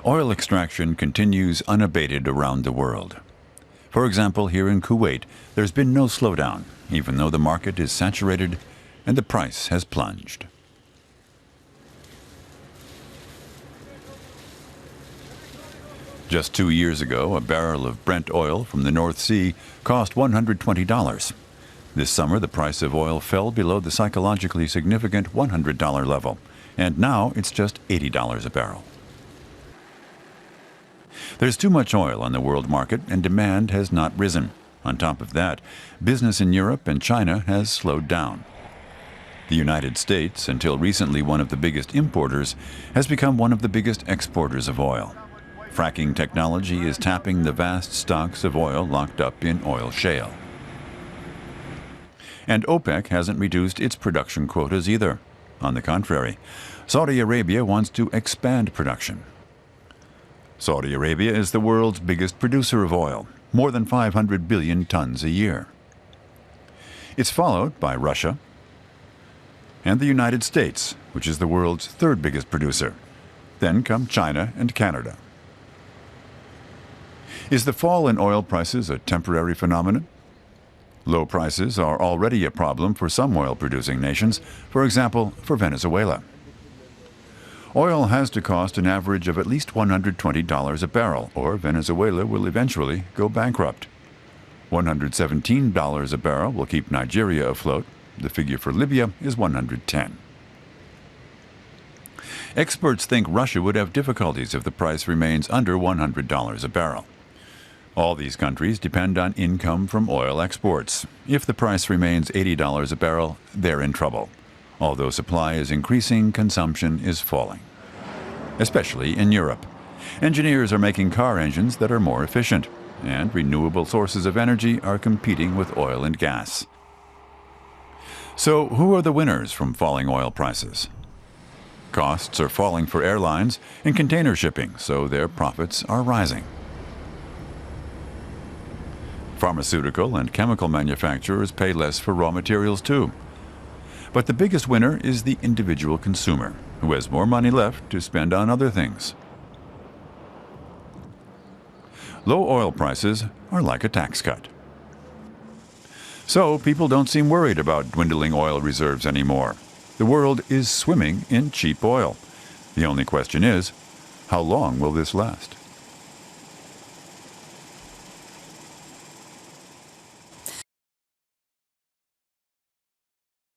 Oil extraction continues unabated around the world. For example, here in Kuwait, there's been no slowdown, even though the market is saturated and the price has plunged. Just 2 years ago, a barrel of Brent oil from the North Sea cost $120. This summer, the price of oil fell below the psychologically significant $100 level, and now it's just $80 a barrel. There's too much oil on the world market, and demand has not risen. On top of that, business in Europe and China has slowed down. The United States, until recently one of the biggest importers, has become one of the biggest exporters of oil. Fracking technology is tapping the vast stocks of oil locked up in oil shale. And OPEC hasn't reduced its production quotas either. On the contrary, Saudi Arabia wants to expand production. Saudi Arabia is the world's biggest producer of oil, more than 500 billion tons a year. It's followed by Russia and the United States, which is the world's third biggest producer. Then come China and Canada. Is the fall in oil prices a temporary phenomenon? Low prices are already a problem for some oil-producing nations, for example, for Venezuela. Oil has to cost an average of at least $120 a barrel, or Venezuela will eventually go bankrupt. $117 a barrel will keep Nigeria afloat. The figure for Libya is $110. Experts think Russia would have difficulties if the price remains under $100 a barrel. All these countries depend on income from oil exports. If the price remains $80 a barrel, they're in trouble. Although supply is increasing, consumption is falling, especially in Europe. Engineers are making car engines that are more efficient, and renewable sources of energy are competing with oil and gas. So, who are the winners from falling oil prices? Costs are falling for airlines and container shipping, so their profits are rising. Pharmaceutical and chemical manufacturers pay less for raw materials too. But the biggest winner is the individual consumer, who has more money left to spend on other things. Low oil prices are like a tax cut. So people don't seem worried about dwindling oil reserves anymore. The world is swimming in cheap oil. The only question is, how long will this last?